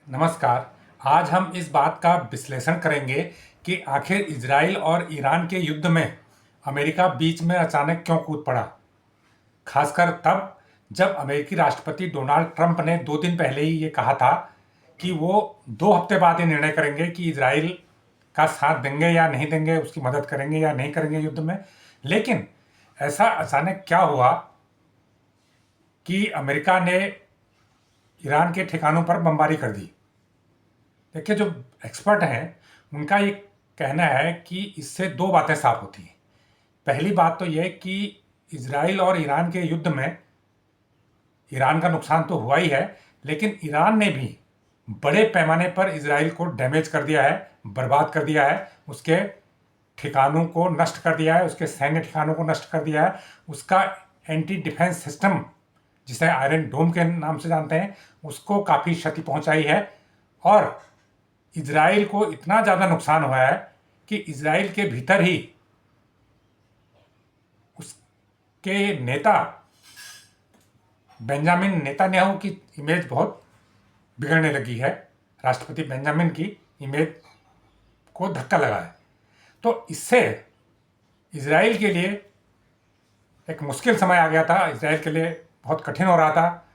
नमस्कार। आज हम इस बात का विश्लेषण करेंगे कि आखिर इजराइल और ईरान के युद्ध में अमेरिका बीच में अचानक क्यों कूद पड़ा। खासकर तब जब अमेरिकी राष्ट्रपति डोनाल्ड ट्रंप ने 2 दिन पहले ही ये कहा था कि वो 2 हफ्ते बाद ये निर्णय करेंगे कि इजराइल का साथ देंगे या नहीं देंगे, उसकी मदद करेंगे या नहीं करेंगे युद्ध में। लेकिन ऐसा अचानक क्या हुआ कि अमेरिका ने ईरान के ठिकानों पर बमबारी कर दी। देखिए, जो एक्सपर्ट हैं उनका ये कहना है कि इससे 2 बातें साफ होती हैं। पहली बात तो यह कि इजराइल और ईरान के युद्ध में ईरान का नुकसान तो हुआ ही है, लेकिन ईरान ने भी बड़े पैमाने पर इजराइल को डैमेज कर दिया है, बर्बाद कर दिया है, उसके ठिकानों को नष्ट कर दिया है, उसके सैन्य ठिकानों को नष्ट कर दिया है, उसका एंटी डिफेंस सिस्टम जिसे आयरन डोम के नाम से जानते हैं उसको काफ़ी क्षति पहुंचाई है। और इजराइल को इतना ज़्यादा नुकसान हुआ है कि इजराइल के भीतर ही उसके नेता बेंजामिन नेतान्याहू की इमेज बहुत बिगड़ने लगी है। राष्ट्रपति बेंजामिन की इमेज को धक्का लगा है। तो इससे इजराइल के लिए एक मुश्किल समय आ गया था, इजराइल के लिए बहुत कठिन हो रहा था।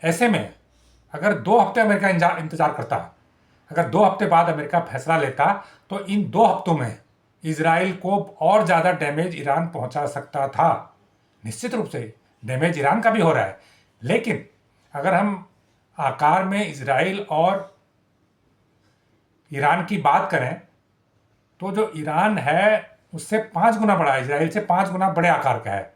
ऐसे में अगर 2 हफ्ते अमेरिका इंतजार करता, अगर 2 हफ्ते बाद अमेरिका फैसला लेता, तो इन 2 हफ्तों में इजराइल को और ज़्यादा डैमेज ईरान पहुंचा सकता था। निश्चित रूप से डैमेज ईरान का भी हो रहा है, लेकिन अगर हम आकार में इजराइल और ईरान की बात करें तो जो ईरान है उससे 5 गुना बड़ा है, इजराइल से 5 गुना बड़े आकार का है।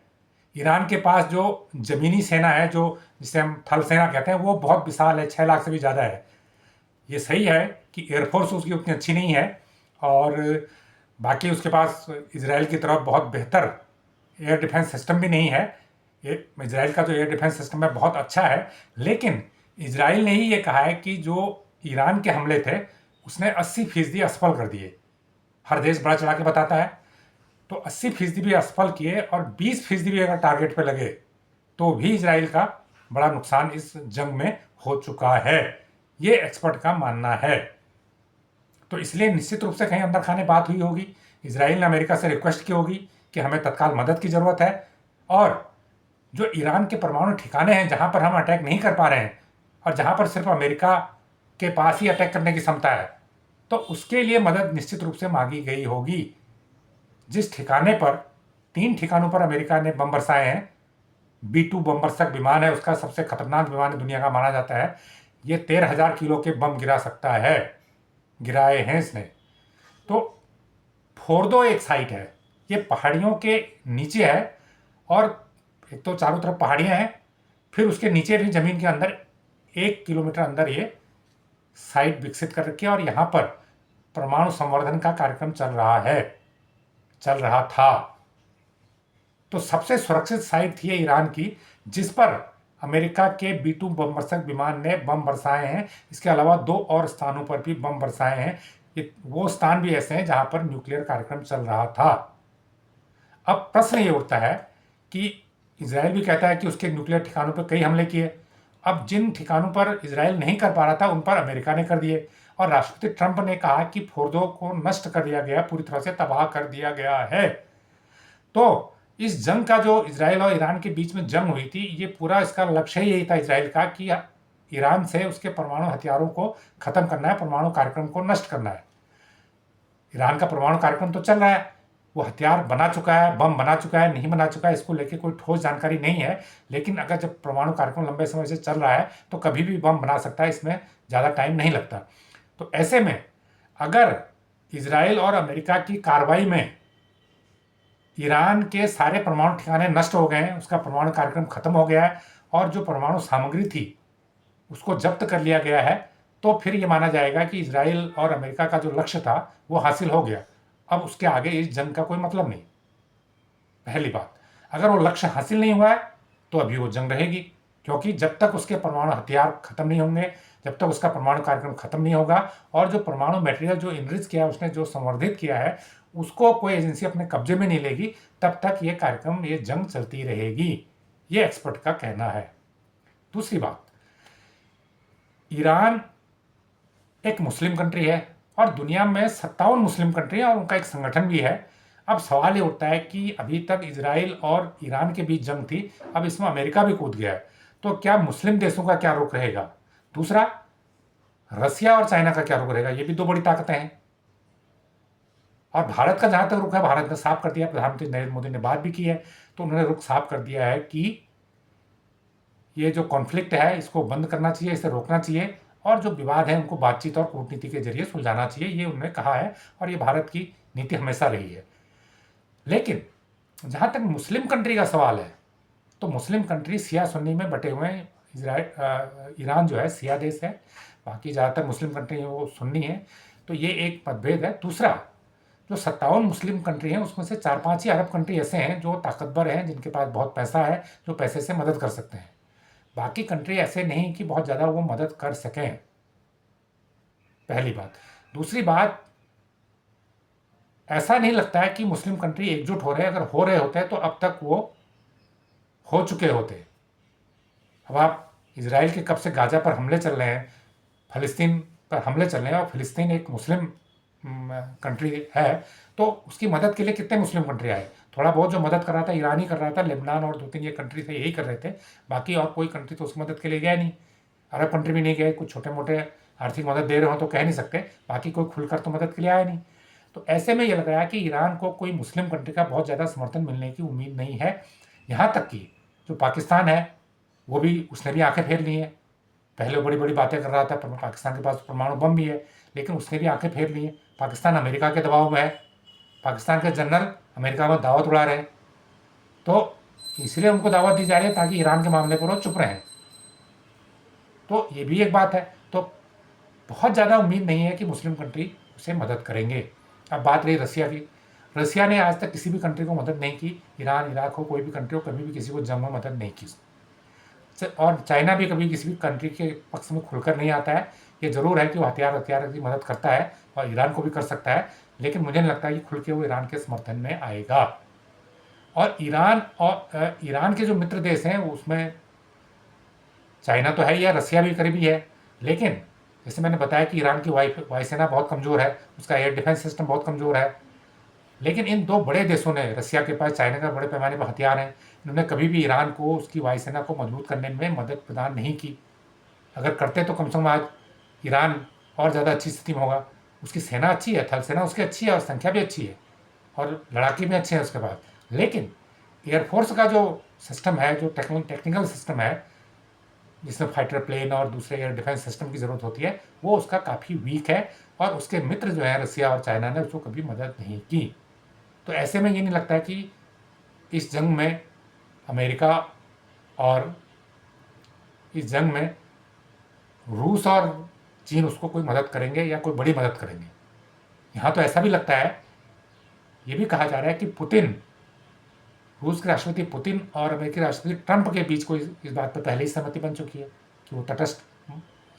ईरान के पास जो ज़मीनी सेना है, जो जिसे हम थल सेना कहते हैं, वो बहुत विशाल है, 6 लाख से भी ज़्यादा है। ये सही है कि एयरफोर्स उसकी उतनी अच्छी नहीं है, और बाकी उसके पास इजराइल की तरफ बहुत बेहतर एयर डिफेंस सिस्टम भी नहीं है। इजराइल का जो एयर डिफेंस सिस्टम है बहुत अच्छा है, लेकिन इजराइल ने ही ये कहा है कि जो ईरान के हमले थे उसने 80% असफल कर दिए। हर देश बड़ा चढ़ा के बताता है, तो 80% भी असफल किए और 20% भी अगर टारगेट पे लगे तो भी इजराइल का बड़ा नुकसान इस जंग में हो चुका है। ये एक्सपर्ट का मानना है। तो इसलिए निश्चित रूप से कहीं अंदर खाने बात हुई होगी, इजराइल ने अमेरिका से रिक्वेस्ट की होगी कि हमें तत्काल मदद की ज़रूरत है, और जो ईरान के परमाणु ठिकाने हैं जहां पर हम अटैक नहीं कर पा रहे हैं और जहां पर सिर्फ अमेरिका के पास ही अटैक करने की क्षमता है, तो उसके लिए मदद निश्चित रूप से मांगी गई होगी। जिस ठिकाने पर 3 ठिकानों पर अमेरिका ने बम बरसाए हैं, B-2 बम बरसक विमान है, उसका सबसे खतरनाक विमान दुनिया का माना जाता है। ये 13,000 किलो के बम गिरा सकता है, गिराए हैं इसने। तो फोर्दो एक साइट है, ये पहाड़ियों के नीचे है, और एक तो चारों तरफ पहाड़ियाँ हैं, फिर उसके नीचे भी ज़मीन के अंदर 1 किलोमीटर अंदर ये साइट विकसित कर रखी है, और यहाँ पर परमाणु संवर्धन का कार्यक्रम चल रहा था। तो सबसे सुरक्षित साइट थी ईरान की, जिस पर अमेरिका के B-2 बम बरसक विमान ने बम बरसाए हैं। इसके अलावा 2 और स्थानों पर भी बम बरसाए हैं। ये वो स्थान भी ऐसे हैं जहां पर न्यूक्लियर कार्यक्रम चल रहा था। अब प्रश्न ये उठता है कि इजराइल भी कहता है कि उसके न्यूक्लियर ठिकानों पर कई हमले किए। अब जिन ठिकानों पर इजराइल नहीं कर पा रहा था उन पर अमेरिका ने कर दिए, और राष्ट्रपति ट्रंप ने कहा कि फोर्दो को नष्ट कर दिया गया, पूरी तरह से तबाह कर दिया गया है। तो इस जंग का जो इजराइल और ईरान के बीच में जंग हुई थी, ये पूरा इसका लक्ष्य ही यही था इजराइल का कि ईरान से उसके परमाणु हथियारों को खत्म करना है, परमाणु कार्यक्रम को नष्ट करना है। ईरान का परमाणु कार्यक्रम तो चल रहा है, वो हथियार बना चुका है, बम बना चुका है, नहीं बना चुका है, इसको लेके कोई ठोस जानकारी नहीं है। लेकिन अगर जब परमाणु कार्यक्रम लंबे समय से चल रहा है तो कभी भी बम बना सकता है, इसमें ज़्यादा टाइम नहीं लगता। तो ऐसे में अगर इजराइल और अमेरिका की कार्रवाई में ईरान के सारे परमाणु ठिकाने नष्ट हो गए हैं, उसका परमाणु कार्यक्रम खत्म हो गया है, और जो परमाणु सामग्री थी उसको जब्त कर लिया गया है, तो फिर ये माना जाएगा कि इजराइल और अमेरिका का जो लक्ष्य था वो हासिल हो गया। अब उसके आगे इस जंग का कोई मतलब नहीं। पहली बात, अगर वो लक्ष्य हासिल नहीं हुआ है तो अभी वो जंग रहेगी, क्योंकि जब तक उसके परमाणु हथियार खत्म नहीं होंगे, जब तक उसका परमाणु कार्यक्रम खत्म नहीं होगा, और जो परमाणु मटेरियल जो इनरिच किया है, उसने जो संवर्धित किया है, उसको कोई एजेंसी अपने कब्जे में नहीं लेगी, तब तक ये कार्यक्रम, ये जंग चलती रहेगी। ये एक्सपर्ट का कहना है। दूसरी बात, ईरान एक मुस्लिम कंट्री है और दुनिया में 57 मुस्लिम कंट्री है और उनका एक संगठन भी है। अब सवाल ये उठता है कि अभी तक इजराइल और ईरान के बीच जंग थी, अब इसमें अमेरिका भी कूद गया है, तो क्या मुस्लिम देशों का क्या रुख रहेगा? दूसरा, रसिया और चाइना का क्या रुख रहेगा? ये भी दो बड़ी ताकतें हैं। और भारत का जहां तक रुख है, भारत ने साफ कर दिया, प्रधानमंत्री नरेंद्र मोदी ने बात भी की है, तो उन्होंने रुख साफ कर दिया है कि ये जो कॉन्फ्लिक्ट है इसको बंद करना चाहिए, इसे रोकना चाहिए और जो विवाद है उनको बातचीत और कूटनीति के जरिए सुलझाना चाहिए, ये उन्होंने कहा है और ये भारत की नीति हमेशा रही है। लेकिन जहाँ तक मुस्लिम कंट्री का सवाल है, तो मुस्लिम कंट्री शिया सुन्नी में बटे हुए हैं। ईरान जो है शिया देश है, बाकी ज़्यादातर मुस्लिम कंट्री है वो सुन्नी है, तो ये एक मतभेद है। दूसरा, जो 57 मुस्लिम कंट्री हैं उसमें से 4-5 ही अरब कंट्री ऐसे हैं जो ताकतवर हैं, जिनके पास बहुत पैसा है, जो पैसे से मदद कर सकते हैं। बाकी कंट्री ऐसे नहीं कि बहुत ज़्यादा वो मदद कर सकें, पहली बात। दूसरी बात, ऐसा नहीं लगता है कि मुस्लिम कंट्री एकजुट हो रहे हैं, अगर हो रहे होते हैं तो अब तक वो हो चुके होते। अब आप इसराइल के कब से गाजा पर हमले चल रहे हैं, फ़लस्तीन पर हमले चल रहे हैं और फ़लस्तीन एक मुस्लिम कंट्री है, तो उसकी मदद के लिए कितने मुस्लिम कंट्री आए? थोड़ा बहुत जो मदद कर रहा था ईरान ही कर रहा था, लेबनान और 2-3 ये कंट्री थे यही कर रहे थे, बाकी और कोई कंट्री तो उसकी मदद के लिए गया नहीं। अरब कंट्री भी नहीं गए, कुछ छोटे मोटे आर्थिक मदद दे रहे हो तो कह नहीं सकते, बाकी कोई खुलकर तो मदद के लिए आया नहीं। तो ऐसे में ये लग रहा है कि ईरान को कोई मुस्लिम कंट्री का बहुत ज़्यादा समर्थन मिलने की उम्मीद नहीं है। यहाँ तक कि जो पाकिस्तान है वो भी, उसने भी आंखें फेर ली हैं। पहले बड़ी बड़ी बातें कर रहा था, पाकिस्तान के पास परमाणु बम भी है, लेकिन उसने भी आंखें फेर ली हैं। पाकिस्तान अमेरिका के दबाव में है, पाकिस्तान के जनरल अमेरिका में दावत उड़ा रहे हैं, तो इसलिए उनको दावत दी जा रही है ताकि ईरान के मामले पर वो चुप रहें। तो ये भी एक बात है। तो बहुत ज़्यादा उम्मीद नहीं है कि मुस्लिम कंट्री उसे मदद करेंगे। अब बात रही रसिया की, रसिया ने आज तक किसी भी कंट्री को मदद नहीं की, ईरान इराक हो कोई भी कंट्री हो, कभी भी किसी को जंग में मदद नहीं की। और चाइना भी कभी किसी भी कंट्री के पक्ष में खुलकर नहीं आता है। ये ज़रूर है कि वो हथियार की मदद करता है और ईरान को भी कर सकता है, लेकिन मुझे नहीं लगता है कि खुल के वो ईरान के समर्थन में आएगा। और ईरान के जो मित्र देश हैं उसमें चाइना तो है ही है, रसिया भी करीबी है, लेकिन जैसे मैंने बताया कि ईरान की वायुसेना बहुत कमज़ोर है, उसका एयर डिफेंस सिस्टम बहुत कमज़ोर है। लेकिन इन दो बड़े देशों ने, रसिया के पास चाइना का बड़े पैमाने पर हथियार हैं, इन्होंने कभी भी ईरान को उसकी वायुसेना को मजबूत करने में मदद प्रदान नहीं की। अगर करते तो कम से कम आज ईरान और ज़्यादा अच्छी स्थिति में होगा। उसकी सेना अच्छी है, थल सेना उसकी अच्छी है और संख्या भी अच्छी है और लड़ाके भी अच्छे हैं उसके पास, लेकिन एयरफोर्स का जो सिस्टम है, जो टेक्निकल सिस्टम है, जिसमें फाइटर प्लेन और दूसरे एयर डिफेंस सिस्टम की ज़रूरत होती है, वो उसका काफ़ी वीक है और उसके मित्र जो हैं रसिया और चाइना ने उसको कभी मदद नहीं की। तो ऐसे में ये नहीं लगता है कि इस जंग में अमेरिका और इस जंग में रूस और चीन उसको कोई मदद करेंगे या कोई बड़ी मदद करेंगे। यहाँ तो ऐसा भी लगता है, ये भी कहा जा रहा है कि पुतिन, रूस के राष्ट्रपति पुतिन और अमेरिकी राष्ट्रपति ट्रंप के बीच कोई इस बात पर पहले ही सहमति बन चुकी है कि वो तटस्थ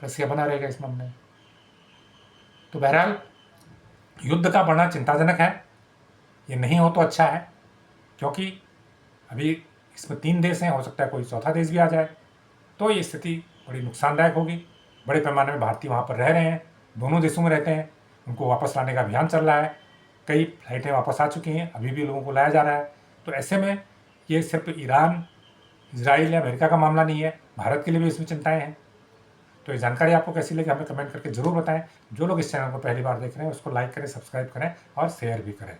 रसिया बना रहेगा इस मामले में। तो बहरहाल युद्ध का बढ़ना चिंताजनक है, ये नहीं हो तो अच्छा है, क्योंकि अभी इसमें 3 देश हैं, हो सकता है कोई चौथा देश भी आ जाए, तो ये स्थिति बड़ी नुकसानदायक होगी। बड़े पैमाने में भारतीय वहाँ पर रह रहे हैं, दोनों देशों में रहते हैं, उनको वापस लाने का अभियान चल रहा है, कई फ्लाइटें वापस आ चुकी हैं, अभी भी लोगों को लाया जा रहा है। तो ऐसे में ये सिर्फ ईरान, इजराइल या अमेरिका का मामला नहीं है, भारत के लिए भी इसमें चिंताएँ हैं। तो ये जानकारी आपको कैसी लगी हमें कमेंट करके ज़रूर बताएं। जो लोग इस चैनल को पहली बार देख रहे हैं उसको लाइक करें, सब्सक्राइब करें और शेयर भी करें।